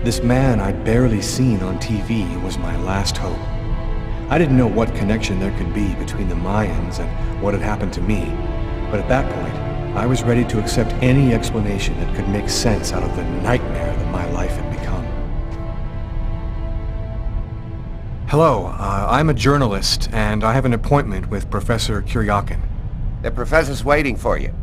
This man I'd barely seen on TV was my last hope. I didn't know what connection there could be between the Mayans and what had happened to me, but at that point, I was ready to accept any explanation that could make sense out of the nightmare that my life had become. Hello, I'm a journalist, and I have an appointment with Professor Kuryakin. The professor's waiting for you.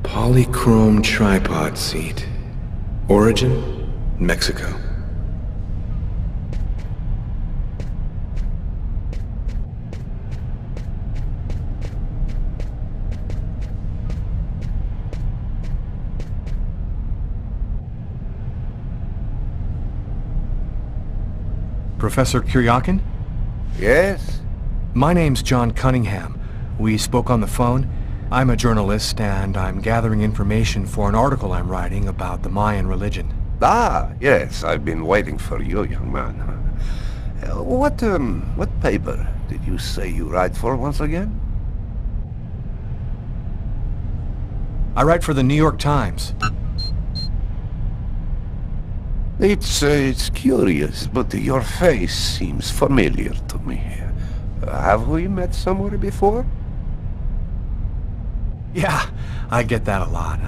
Polychrome tripod seat. Origin, Mexico. Professor Kuryakin? Yes? My name's John Cunningham. We spoke on the phone. I'm a journalist, and I'm gathering information for an article I'm writing about the Mayan religion. Ah, yes, I've been waiting for you, young man. What paper did you say you write for once again? I write for the New York Times. It's curious, but your face seems familiar to me. Have we met somewhere before? Yeah, I get that a lot.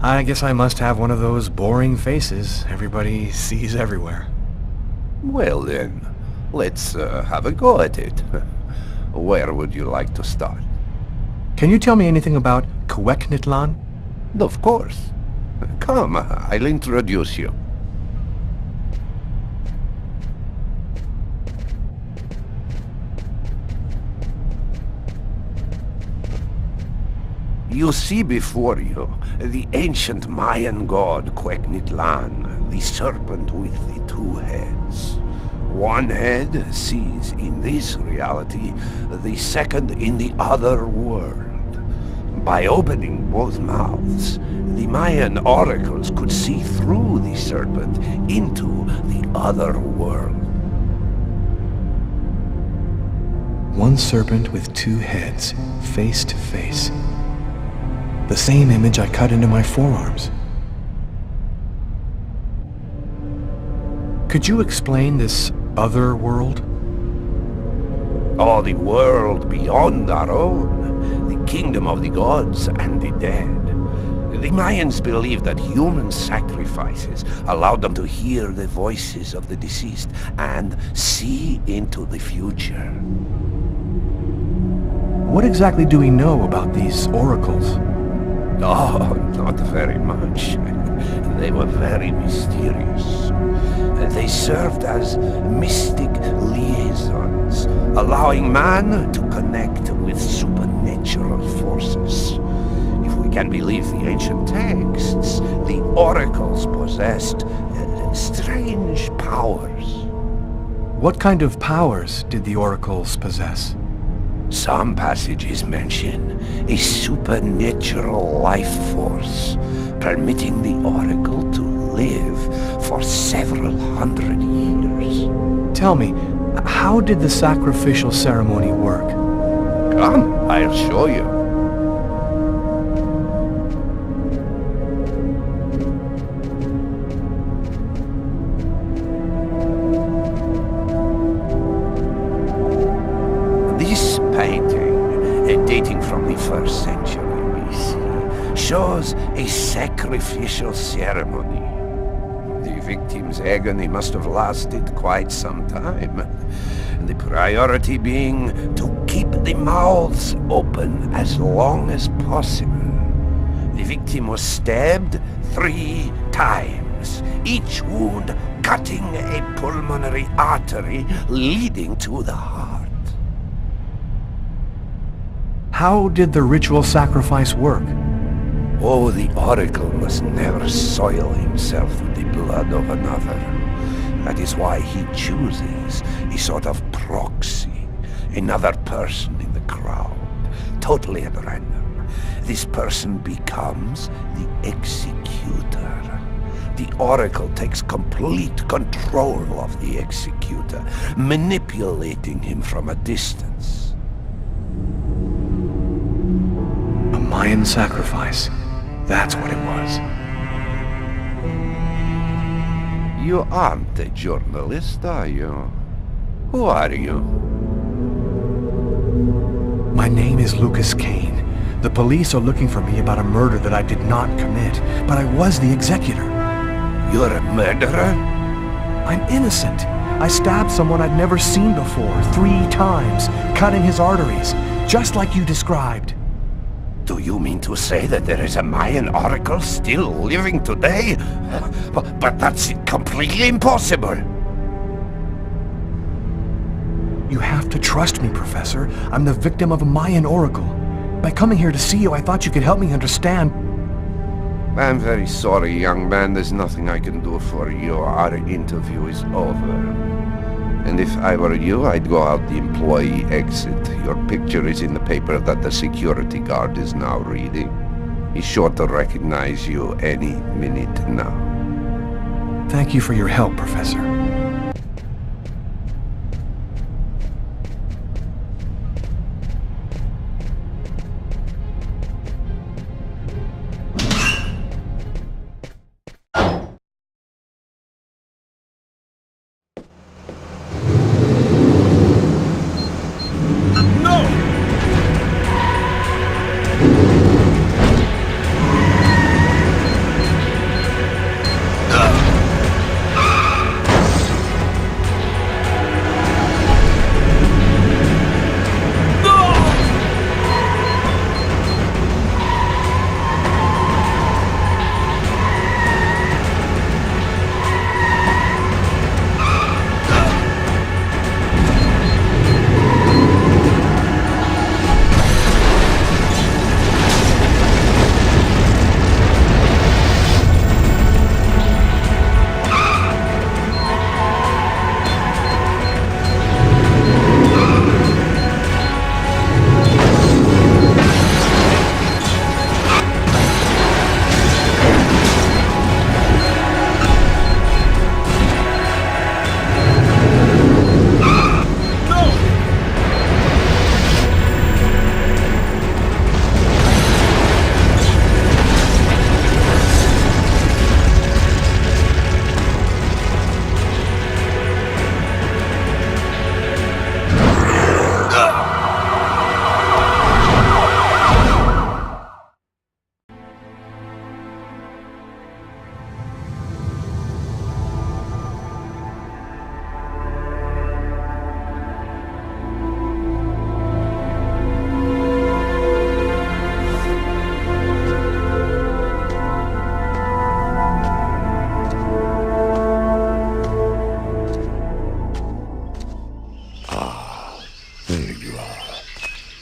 I guess I must have one of those boring faces everybody sees everywhere. Well then, let's have a go at it. Where would you like to start? Can you tell me anything about Quequitlan? Of course. Come, I'll introduce you. You see before you the ancient Mayan god Quequitlan, the serpent with the two heads. One head sees in this reality, the second in the other world. By opening both mouths, the Mayan oracles could see through the serpent into the other world. One serpent with two heads, face to face. The same image I cut into my forearms. Could you explain this other world? Oh, the world beyond our own, the kingdom of the gods and the dead. The Mayans believed that human sacrifices allowed them to hear the voices of the deceased and see into the future. What exactly do we know about these oracles? Oh, not very much. They were very mysterious. They served as mystic liaisons, allowing man to connect with supernatural forces. If we can believe the ancient texts, the oracles possessed strange powers. What kind of powers did the oracles possess? Some passages mention a supernatural life force, permitting the oracle to live for several hundred years. Tell me, how did the sacrificial ceremony work? Come, I'll show you. This painting, dating from the 1st century BC, shows a sacrificial ceremony. The victim times. Agony must have lasted quite some time. The priority being to keep the mouths open as long as possible. The victim was stabbed 3 times, each wound cutting a pulmonary artery leading to the heart. How did the ritual sacrifice work? Oh, the Oracle must never soil himself with the blood of another. That is why he chooses a sort of proxy, another person in the crowd, totally at random. This person becomes the executor. The Oracle takes complete control of the executor, manipulating him from a distance. A Mayan sacrifice. That's what it was. You aren't a journalist, are you? Who are you? My name is Lucas Kane. The police are looking for me about a murder that I did not commit, but I was the executor. You're a murderer? I'm innocent. I stabbed someone I'd never seen before 3 times, cutting his arteries, just like you described. Do you mean to say that there is a Mayan oracle still living today? But that's completely impossible. You have to trust me, Professor. I'm the victim of a Mayan oracle. By coming here to see you, I thought you could help me understand. I'm very sorry, young man. There's nothing I can do for you. Our interview is over. And if I were you, I'd go out the employee exit. Your picture is in the paper that the security guard is now reading. He's sure to recognize you any minute now. Thank you for your help, Professor.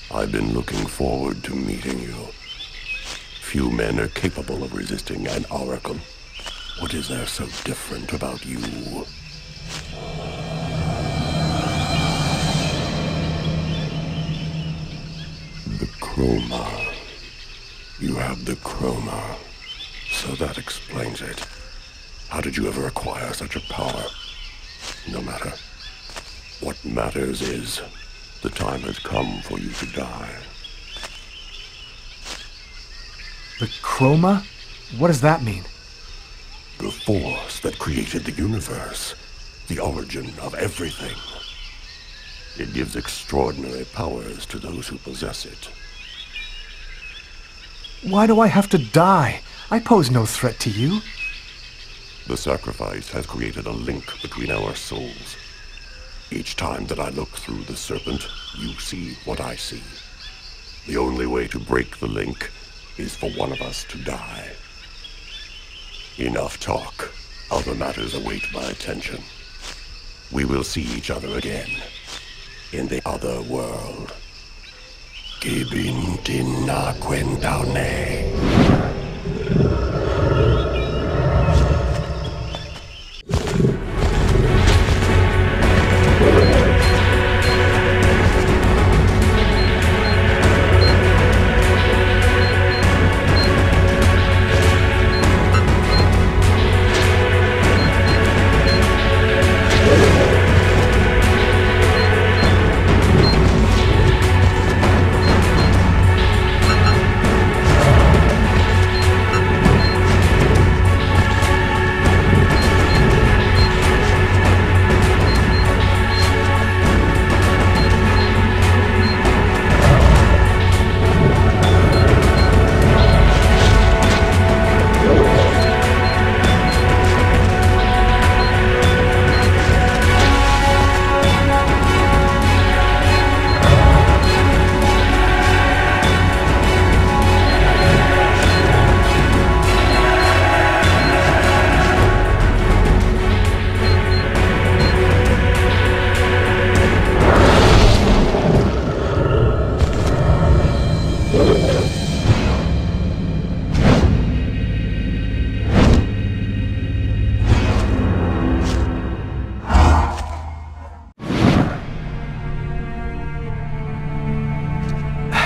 I've been looking forward to meeting you. Few men are capable of resisting an oracle. What is there so different about you? The chroma. You have the chroma. So that explains it. How did you ever acquire such a power? No matter. What matters is, the time has come for you to die. The chroma? What does that mean? The force that created the universe. The origin of everything. It gives extraordinary powers to those who possess it. Why do I have to die? I pose no threat to you. The sacrifice has created a link between our souls. Each time that I look through the serpent, you see what I see. The only way to break the link is for one of us to die. Enough talk. Other matters await my attention. We will see each other again. In the other world. Gibin dinna quentaune.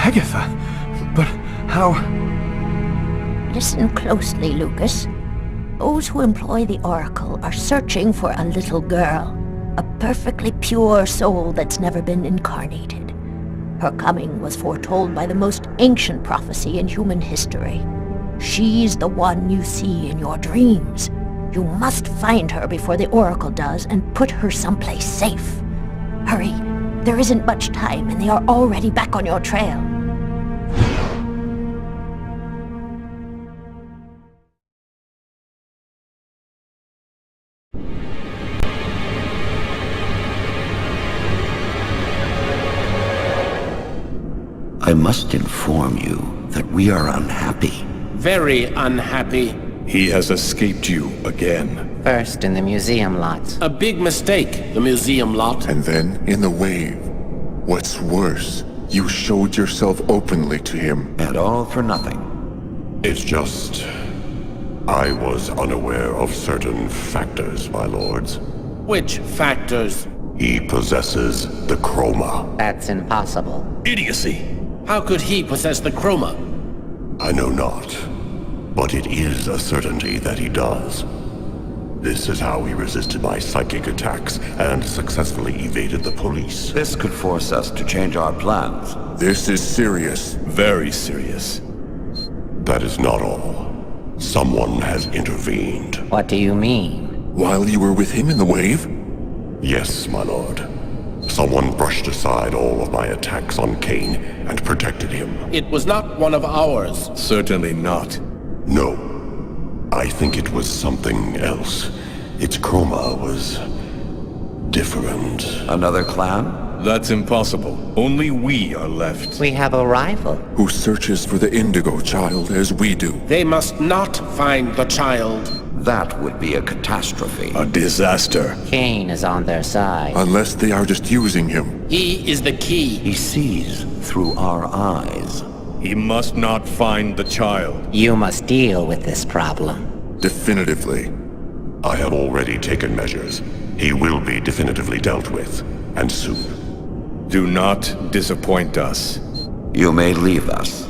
Agatha, but how... Listen closely, Lucas. Those who employ the Oracle are searching for a little girl. A perfectly pure soul that's never been incarnated. Her coming was foretold by the most ancient prophecy in human history. She's the one you see in your dreams. You must find her before the Oracle does and put her someplace safe. Hurry. There isn't much time and they are already back on your trail. I must inform you that we are unhappy. Very unhappy. He has escaped you again. First in the museum lot. A big mistake, the museum lot. And then in the wave. What's worse, you showed yourself openly to him. And all for nothing. It's just... I was unaware of certain factors, my lords. Which factors? He possesses the chroma. That's impossible. Idiocy! How could he possess the chroma? I know not, but it is a certainty that he does. This is how he resisted my psychic attacks and successfully evaded the police. This could force us to change our plans. This is serious. Very serious. That is not all. Someone has intervened. What do you mean? While you were with him in the wave? Yes, my lord. Someone brushed aside all of my attacks on Kane and protected him. It was not one of ours. Certainly not. No. I think it was something else. Its chroma was... different. Another clan? That's impossible. Only we are left. We have a rival. Who searches for the Indigo child as we do. They must not find the child. That would be a catastrophe. A disaster. Kane is on their side. Unless they are just using him. He is the key. He sees through our eyes. He must not find the child. You must deal with this problem. Definitively. I have already taken measures. He will be definitively dealt with, and soon. Do not disappoint us. You may leave us.